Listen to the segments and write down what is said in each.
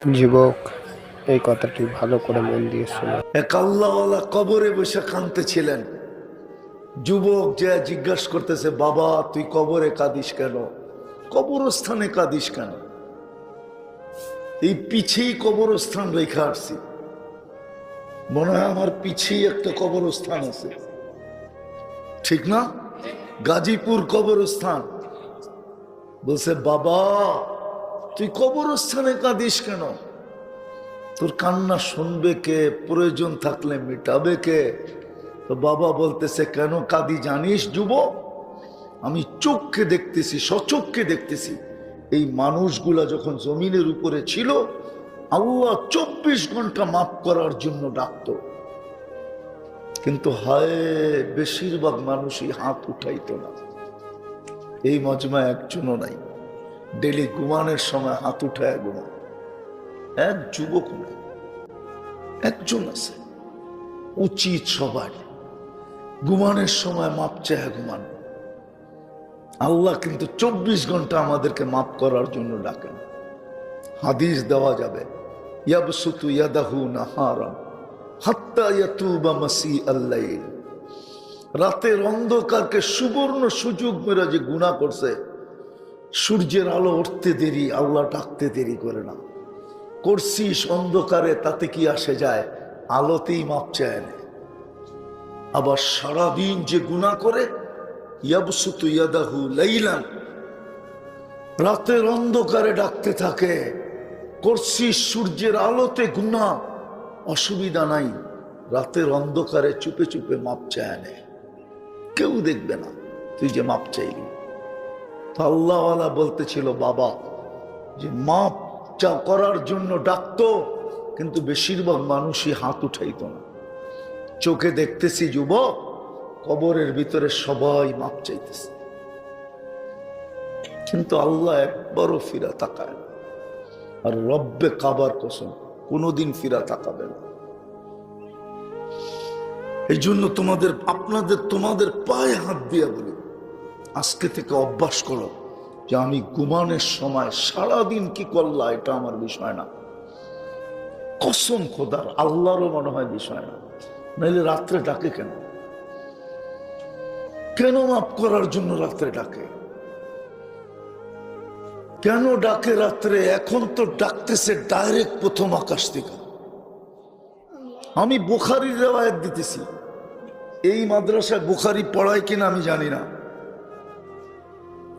যুবক, এই কথাটি ভালো করে মন দিয়ে শোনো। এক আল্লাহওয়ালা কবরে বসে কাঁদতেছিলেন। যুবক যে জিজ্ঞাসা করতেছে, বাবা তুই কবরে কাঁদিস কেন, কবরস্থানে কাঁদিস কেন? এই পিছেই কবরস্থান রেখে আসছি, মনে হয় আমার পিছেই একটা কবরস্থান আছে, ঠিক না? গাজীপুর কবরস্থান। বলছে, বাবা তুই কবরস্থানে কাঁদিস কেন? তোর কান্না শুনবে কে, প্রয়োজন থাকলে মেটাবে কে? তো বাবা বলতেছে, কেন কাঁদি জানিস যুবক? আমি চোখকে দেখতেছি, সচক্ষে দেখতেছি, এই মানুষগুলা যখন জমিনের উপরে ছিল, আল্লাহ 24 ঘন্টা মাফ করার জন্য ডাকত, কিন্তু হায় বেশিরভাগ মানুষই হাত উঠাইতো না। এই মজমা একজনও নাই ডেলি ঘুমানোর সময় হাত উঠায় ঘুমায়, এক যুবক নাই, একজন আছে। উচিত সবার ঘুমানোর সময় মাপ চায় ঘুমান। আল্লাহ কিন্তু 24 ঘন্টা আমাদেরকে মাফ করার জন্য ডাকেন। হাদিস দেওয়া যাবে, ইয়াবসুতু ইয়াদাহু নাহারান হাত্তা ইয়াতুবা মাসিআল লাইল। রাতের অন্ধকারকে সুবর্ণ সুযোগ মেরে যে গুনাহ করছে, সূর্যের আলো উঠতে দেরি, আল্লাহ ডাকতে দেরি করে না। করছিস অন্ধকারে, তাতে কি আসে যায়, আলোতেই মাপ চায় না। আবার সারাদিন যে গুনাহ করে, ইয়াবসুতু ইয়াদাহু লাইলান, রাতের অন্ধকারে ডাকতে থাকে। করছিস সূর্যের আলোতে গুনাহ, অসুবিধা নাই, রাতের অন্ধকারে চুপে চুপে মাপ চায় না, কেউ দেখবে না তুই যে মাপ চাইলি। তো আল্লাহওয়ালা বলতেছিল বাবা যে মাপ চা করার জন্য ডাকতো, কিন্তু বেশিরভাগ মানুষই হাত উঠাইতো না। চোখে দেখতেছি যুবক, কবরের ভিতরে সবাই মাপ চাইতেছে, কিন্তু আল্লাহ একবারও ফিরা তাকায় না। আর রব্বে কাবার কসম কোনোদিন ফিরা তাকাবে না। এই জন্য তোমাদের পায়ে হাত দিয়ে বলি, আজকে থেকে অভ্যাস করো যে আমি ঘুমানোর সময় সারাদিন কি করলা এটা আমার বিষয় না। কসম খোদার, আল্লাহরও মনে হয় বিষয় না। নাইলে রাত্রে ডাকে কেন? কেন মাফ করার জন্য রাত্রে ডাকে? কেন ডাকে রাত্রে? এখন তো ডাকতেছে ডাইরেক্ট প্রথম আকাশ থেকে। আমি বুখারীর রিওয়ায়াত দিতেছি, এই মাদ্রাসায় বুখারী পড়ায় কিনা আমি জানি না,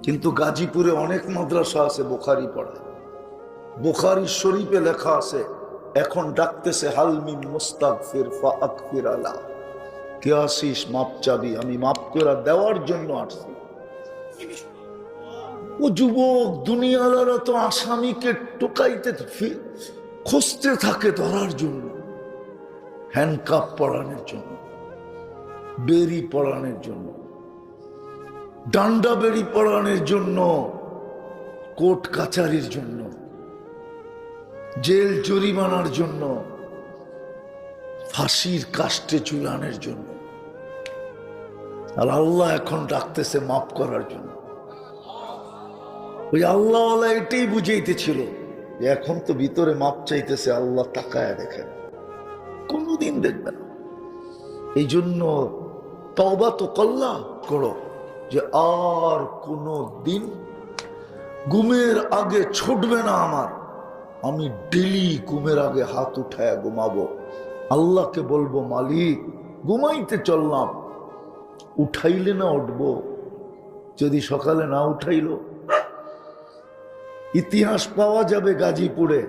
কিন্তু গাজীপুরে অনেক মাদ্রাসা আছে বুখারী পড়ায়। বুখারী শরীফে লেখা আছে, এখন ডাকতেছে হাল মিন মুস্তাগফির ফাগফির আলা। কে আসিস মাপ চাবি, আমি মাপ করে দেওয়ার জন্য আসছি। ও যুবক, দুনিয়ালারা তো আসামিকে টোকাইতে খুঁজতে থাকে ধরার জন্য, হ্যান্ডকাপ পরানোর জন্য, বেরি পরানোর জন্য, ডান্ডা বেরি পরানোর জন্য, কোর্ট কাচারির জন্য, জেল জরিমানার জন্য, ফাঁসির কাস্টে ঝুলানোর জন্য। আর আল্লাহ এখন ডাকতেছে মাফ করার জন্য। ওই আল্লাহওয়ালা এটাই বুঝাইতেছিল যে এখন তো ভিতরে মাপ চাইতেছে, আল্লাহ তাকায় দেখেন, কোনদিন দেখবে না। এই জন্য তওবা তো কল্লা করো যে আর কোনো দিন ঘুমের আগে ছুটবে না আমার। আমি ডেলি ঘুমের আগে হাত উঠায় ঘুমাবো, আল্লাহকে বলবো মালিক ঘুমাইতে চললাম, উঠাইলে না উঠবো, যদি সকালে না উঠাইলো। ইতিহাস পাওয়া যাবে গাজীপুরে,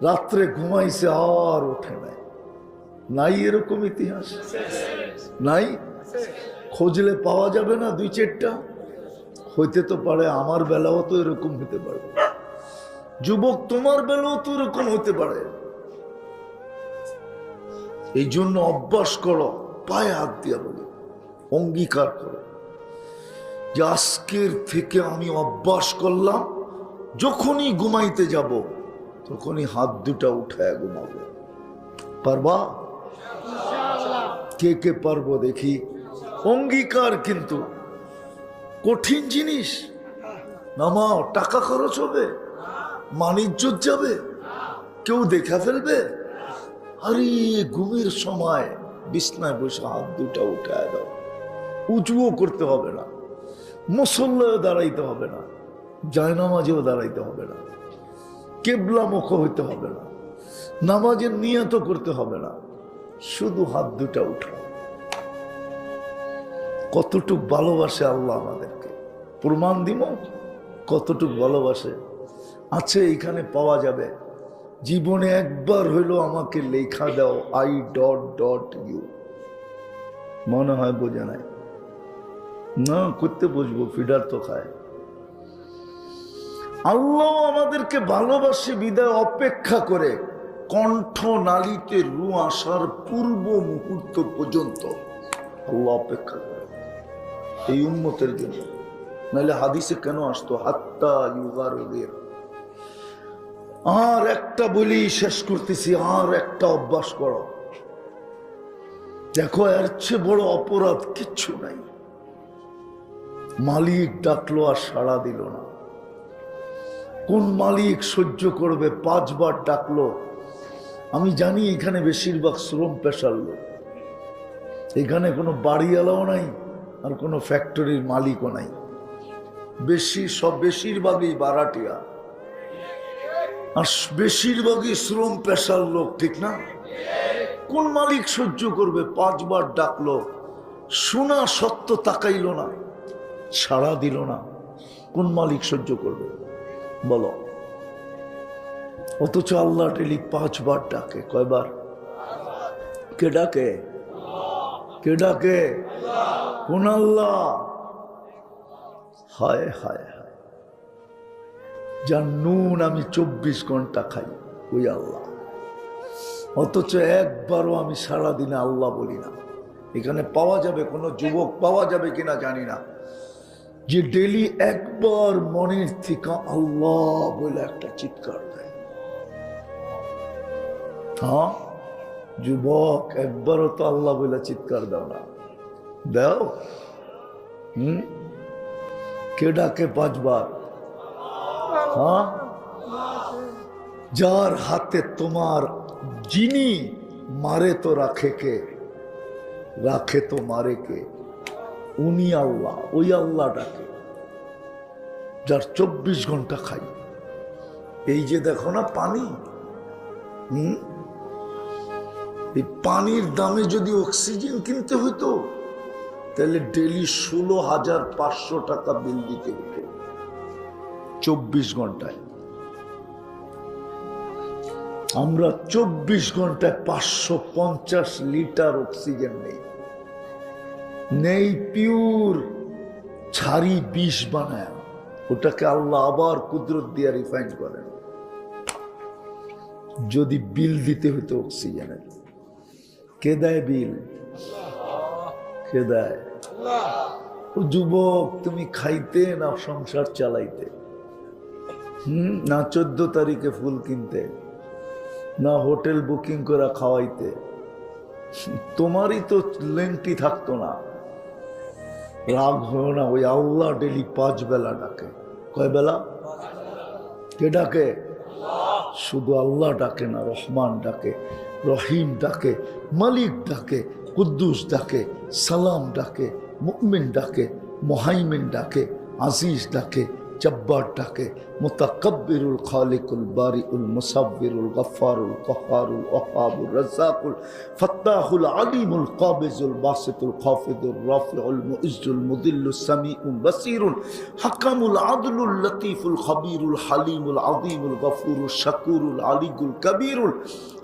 রাত্রে ঘুমাইছে আর ওঠে নাই, নাই এরকম ইতিহাস? নাই? খোঁজলে পাওয়া যাবে না? 2-4টা হইতে তো পারে, আমার বেলাও তো এরকম হতে পারে, যুবক তোমার বেলাও তো এরকম হতে পারে। এই জন্য অভ্যাস করো, পায়ে হাত দিয়া বলি, অঙ্গীকার করো যে আজকের থেকে আমি অভ্যাস করলাম, যখনই ঘুমাইতে যাব তখনই হাত দুটা উঠায় ঘুমাবো। পারবা? কে কে পারবো দেখি? অঙ্গীকার কিন্তু কঠিন জিনিস। নামাও, টাকা খরচ হবে, মান ইজ্জত যাবে, কেউ দেখা ফেলবে? আরে ঘুমের সময় বিছনায় বসে হাত দুটা উঠায় দাও, উঁচুও করতে হবে না, মুসল্লায় দাঁড়াইতে হবে না, জায়নামাজেও দাঁড়াইতে হবে না, কেবলা মুখ হইতে হবে না, নামাজের নিয়ত করতে হবে না, শুধু হাত দুটা উঠাও। কতটুক ভালোবাসে আল্লাহ আমাদেরকে, প্রমাণ দিব কতটুক ভালোবাসে। আছে এখানে পাওয়া যাবে। জীবনে একবার হইলো আমাকে লেখা দাও I.ইউ, মনে হয় বোঝা নাই না, করতে বসবো, ফিডার তো খায়। আল্লাহ আমাদেরকে ভালোবাসে বিদায় অপেক্ষা করে কণ্ঠ নালীতে রু আসার পূর্ব মুহূর্ত পর্যন্ত আল্লাহ অপেক্ষা করে এই উম্মতের জন্য। নাহলে হাদিসে কেন আসতো হাত্তা ইউগারুগির। আর একটা বলি শেষ করতেছি, আর একটা অভ্যাস করো। দেখো এর চেয়ে বড় অপরাধ কিচ্ছু নাই। মালিক ডাকলো আর সাড়া দিল না। কোন মালিক সহ্য করবে? 5 বার ডাকলো। আমি জানি এখানে বেশিরভাগ শ্রম পেশার লোক, এখানে কোনো বাড়িওয়ালাও নাই আর কোনো ফ্যাক্টরির মালিকও নাই, বেশিরভাগই বারাটিয়া আর বেশিরভাগই শ্রম পেশার লোক, ঠিক না? কোন মালিক সহ্য করবে? 5 বার ডাকলো, শোনা সত্য তাকাইল না, সাড়া দিল না। কোন মালিক সহ্য করবে বলো? অথচ আল্লাহ টেলি 5 বার ডাকে। কয়বার? কে ডাকে? কে ডাকে? কোন আল্লাহ? হায় হায় হায়, যার নুন আমি 24 ঘন্টা খাই, ওই আল্লাহ। অথচ একবারও আমি সারা দিনে আল্লাহ বলি না। এখানে পাওয়া যাবে, কোনো যুবক পাওয়া যাবে কিনা জানি না, যে ডেলি একবার মনের থেকে আল্লাহ বলে একটা চিৎকার দেয়। হ্যাঁ যুবক, একবারও তো আল্লাহ বলে চিৎকার দাও না, দাও। কে ডাকে 5 বার? হ্যাঁ, যার হাতে তোমার, যিনি মারে তো রাখে কে, রাখে তো মারে কে, উনি আল্লাহ। ওই আল্লাহ ডাকে যার 24 ঘন্টা খাই। এই যে দেখো না পানি, এই পানির দামে যদি অক্সিজেন কিনতে হইতো তাহলে ডেলি 16,500 টাকা বিল দিতে হতো 24 ঘন্টায়। আমরা 24 ঘন্টায় 550 লিটার অক্সিজেন নেই পিওর, ছাড়ি বিষ বানায়, ওটাকে আল্লাহ আবার কুদরত দিয়ে রিফাইন করেন। যদি বিল দিতে হতো অক্সিজেনের, কে দেয় বিল? কে দেয়? ও যুবক, তুমি খাইতে না সংসার চালাইতে? না 14 তারিখে ফুল কিনতে, না হোটেল বুকিং করে খাওয়াইতে? তোমারই তো লেংটি থাকতো না। রাগ হয় না, ওই আল্লাহ ডেলি 5 বেলা ডাকে। কয় বেলা? কে ডাকে? শুধু আল্লাহ ডাকে না, রহমান ডাকে, রহিম ডাকে, মালিক ডাকে, কুদ্দুস ডাকে, সালাম ডাকে, মুমিন ডাকে, মুহাইমিন ডাকে, আজিজ ডাকে, জব্বার ডাকে, মুতাকাব্বিরুল খালিকুল বারিউল মুসাব্বিরুল গফফারুল কহ্হারুল ওয়াহাবুর রাজ্জাকুল ফাত্তাহুল আলিমুল কাবিজুল বাসিতুল খাফিদুর রাফিউল মুইজ্জুল মুদিল্লুস সামিউল বাসিরুল হাকামুল আদলুল লতীফুল খবীরুল হালিমুল আযীমুল গফুরুল শাকুরুল আলিগুল কবীরুল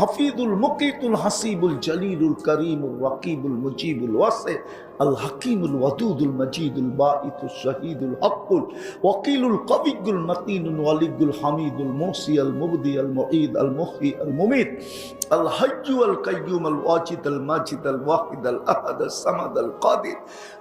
হাফিজুল মুকিতুল হাসিবুল জলিলুল করিমুল রাকিবুল মুজিবুল ওয়াসি আল হাকিমুল ওয়াদুদুল মজিদুল বাঈতুল শহীদুল হকুল ওয়াকিলুল কবিগুল মতিনুল ওয়ালিগুল হামিদুল মুহসি আল মুবদি আল মুঈদ আল মুহয়ি আল মুমিত আল হাজ্জু আল কাইয়্যুম আল ওয়াজিদ আল মাজিদ আল ওয়াহিদ আল আহাদ আল সামাদ আল কাদির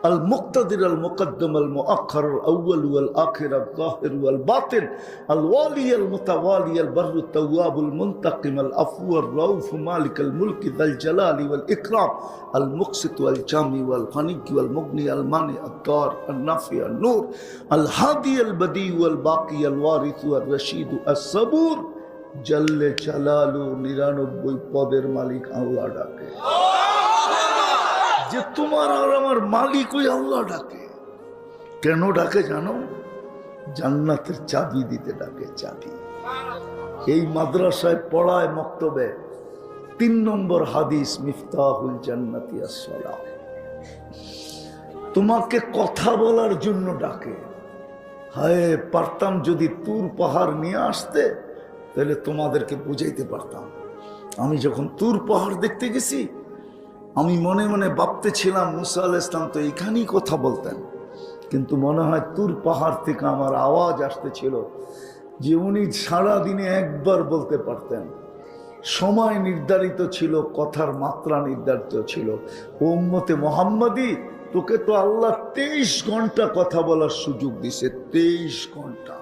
আল মুক্তাদির আল মুকদ্দম আল মুআখ্খার আল আউয়াল ওয়াল আখির আল যাহির ওয়াল বাতিন আল ওয়ালি আল মুতাওয়ালি আল বরর আল তাওয়াব আল মুনতাকিম আল আফু আল রাউফ মালিক আল মুলক যাল জালালি ওয়াল ইকরাম আল মুকসিত ওয়াল জামি ওয়াল গনি ওয়াল মুগনি আল মানি আল দার আল নাফি আল নূর আল হাদি আল বদি ওয়াল বাকি আল ওয়ারিস ওয়াল রশিদ আল সাবুর জাল্লে জালালু 99 পদের মালিক আল্লাহ ডাকে। যে তোমার আর আমার মালিক ওই আল্লাহ ডাকে। কেন ডাকে জানো? জান্নাতের চাবি দিতে ডাকে, চাবি। এই মাদ্রাসায় পড়ায় মক্তবে 3 নম্বর হাদিস, মিফতাহুল জান্নাতি আসসালাম। তোমাকে কথা বলার জন্য ডাকে। হায় পারতাম যদি তুর পাহাড় নিয়ে আসতে, তাহলে তোমাদেরকে বুঝাইতে পারতাম। আমি যখন তুর পাহাড় দেখতে গেছি, আমি মনে মনে ভাবতেছিলাম মুসা আলাইহিস সালাম তো এখানেই কথা বলতেন, কিন্তু মনে হয় তুর পাহাড় থেকে আমার আওয়াজ আসতেছিল যে উনি সারাদিনে একবার বলতে পারতেন। সময় নির্ধারিত ছিল, কথার মাত্রা নির্ধারিত ছিল। ও উম্মতে মুহাম্মাদি, তোকে তো আল্লাহ 23 ঘন্টা কথা বলার সুযোগ দিছে। 23 ঘন্টা,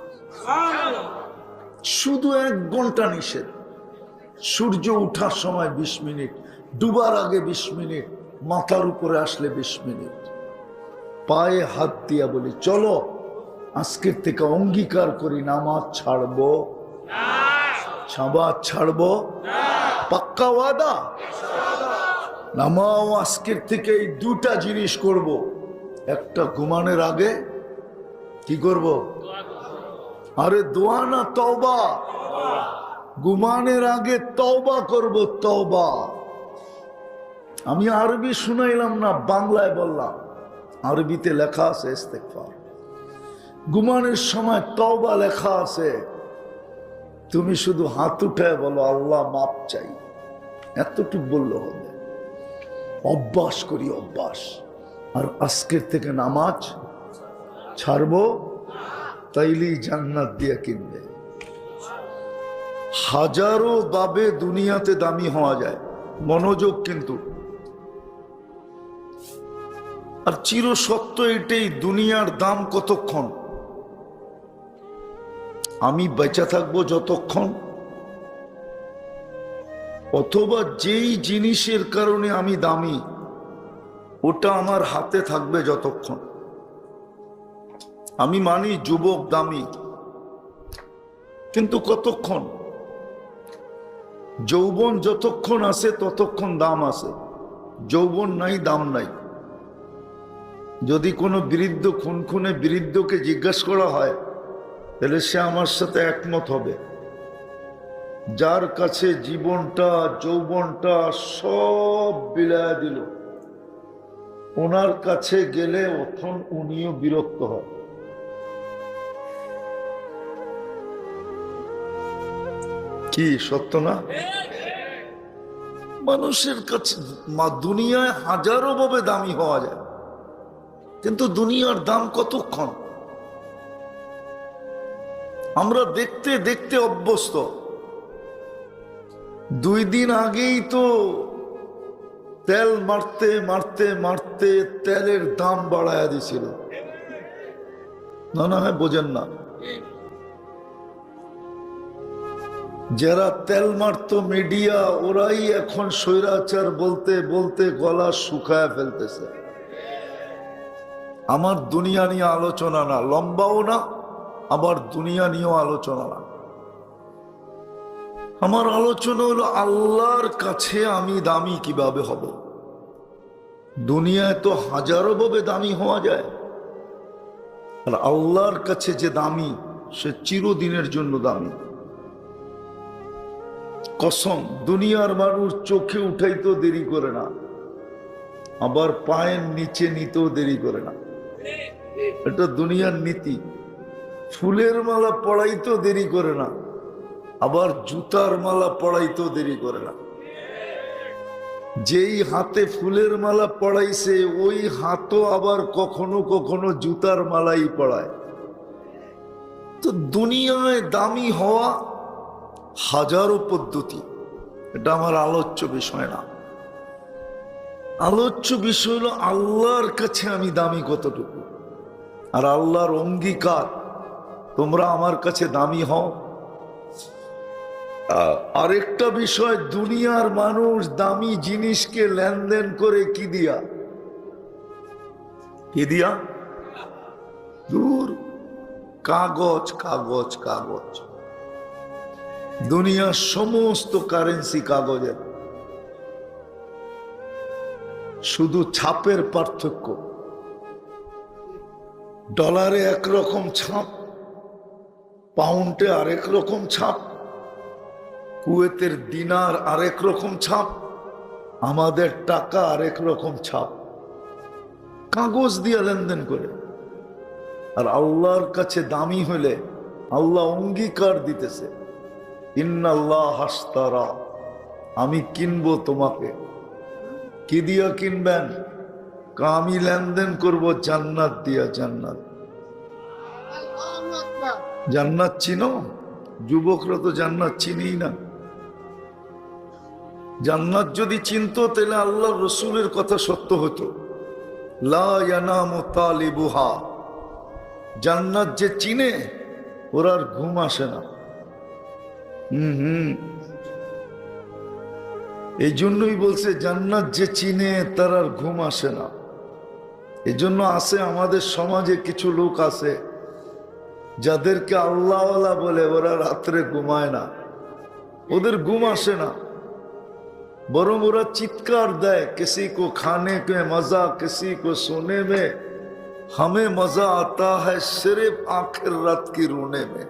শুধু 1 ঘন্টা নিষেধ। সূর্য উঠার সময় 20 মিনিট, ডুবার আগে 20 মিনিট, মাথার উপরে আসলে 20 মিনিট। পায়ে হাত দিয়া বলি, চলো আজকের থেকে অঙ্গীকার করি নামাজ ছাড়বো, ছাড়বো, পাক্কা ওয়াদা। নামাও আজকের থেকে এই 2টা জিনিস করব। একটা ঘুমানোর আগে কি করব? আরে দোয়া না, তওবা। ঘুমানোর আগে তওবা করব, তওবা। আমি আরবি শুনাইলাম না, বাংলায় বললাম। আরবিতে লেখা আছে ইস্তেগফার। ঘুমানোর সময় তওবা লেখা আছে। তুমি শুধু হাত উঠায় বলো আল্লাহ মাপ চাই, এতটুকু বললে হবে। অভ্যাস করি, অভ্যাস। আর আজকের থেকে নামাজ ছাড়বো, তাইলেই জান্নাত দিয়ে কিনবে। হাজারো ভাবে দুনিয়াতে দামি হওয়া যায়, মনোযোগ কিন্তু। আর চিরসত্য এটাই, দুনিয়ার দাম কতক্ষণ? আমি বেঁচে থাকবো যতক্ষণ, অথবা যেই জিনিসের কারণে আমি দামি ওটা আমার হাতে থাকবে যতক্ষণ। আমি মানি যুবক দামি, কিন্তু কতক্ষণ? যৌবন যতক্ষণ আছে ততক্ষণ দাম আছে, যৌবন নাই দাম নাই। যদি কোনো বৃদ্ধ খুনখুনে বৃদ্ধকে জিজ্ঞাসা করা হয়, তাহলে সে আমার সাথে একমত হবে। যার কাছে জীবনটা যৌবনটা সব বিলায় দিল, ওনার কাছে গেলে তখন উনিও বিরক্ত হয়। কি সত্য না? মানুষের কাছে দুনিয়ায় হাজারো ভাবে দামি হওয়া যায়, কিন্তু দুনিয়ার দাম কতক্ষণ? আমরা দেখতে দেখতে অভ্যস্ত। 2 দিন আগেই তো তেল মারতে মারতে মারতে তেলের দাম বাড়ায়া দিছিল। না হয় বোঝেন না। যারা তেল মারত মিডিয়া, ওরাই এখন স্বৈরাচার বলতে বলতে গলা শুকায় ফেলতেছে। আমার দুনিয়া নিয়ে আলোচনা না, লম্বাও না, আবার দুনিয়া নিয়েও আলোচনা না। আমার আলোচনা হলো আল্লাহর কাছে আমি দামি কিভাবে হব। দুনিয়ায় তো হাজারো ভাবে দামি হওয়া যায়, আর আল্লাহর কাছে যে দামি, সে চিরদিনের জন্য দামি। কসম, দুনিয়ার মানুষ চোখে উঠাইতেও দেরি করে না, আবার পায়ের নিচে নিতেও দেরি করে না। এটা দুনিয়ার নীতি। ফুলের মালা পড়াইতেও দেরি করে না, আবার জুতার মালা পড়াইতেও দেরি করে না। যেই হাতে ফুলের মালা পড়াইছে ওই হাতও আবার কখনো কখনো জুতার মালাই পড়ায়। তো দুনিয়ায় দামি হওয়া হাজারো পদ্ধতি, এটা আমার আলোচ্য বিষয় না। আলোচ্য বিষয় হলো আল্লাহর কাছে আমি দামি কতটুকু, আর আল্লাহর অঙ্গীকার তোমরা আমার কাছে দামি হও। আরেকটা বিষয়, দুনিয়ার মানুষ দামি জিনিসকে লেনদেন করে কি দিয়া? দূর, কাগজ কাগজ কাগজ। দুনিয়ার সমস্ত কারেন্সি কাগজের, শুধু ছাপের পার্থক্য। ডলারে একরকম ছাপ, পাউন্ডে আরেক রকম ছাপ, কুয়েতের দিনার আরেক রকম ছাপ, আমাদের টাকা আরেক রকম ছাপ, কাগজ দিয়ে লেনদেন করে। আর আল্লাহর কাছে দামি হলে আল্লাহ অঙ্গীকার দিতেছে, ইন্নাল্লাহ হাসতারা, আমি কিনবো তোমাকে। কি দিয়া কিনবেন? আমি লেনদেন করব জান্নাত দিয়া। জান্নাত, জান্নাত চিনো? যুবকরা তো জান্নাত চিনি না। জান্নাত যদি চিনতো তাহলে আল্লাহ রসুলের কথা সত্য হতো। লা ইয়ানামু তালিবুহা, জান্নাত যে চিনে ওর আর ঘুম আসে না। এই জন্যই বলছে জান্নাত যে চিনে তার আর ঘুম আসে না। এই জন্য আছে আমাদের সমাজে কিছু লোক আছে যাদেরকে আল্লাহওয়ালা বলে, ওরা রাত্রে ঘুমায় না, ওদের ঘুম আসে না, বরং ওরা চিৎকার দেয়, কিসি কো খানে কে মজা, কিসি কো সোনে মে, हमें मजा आता है सिर्फ आखिर रात की रोने में।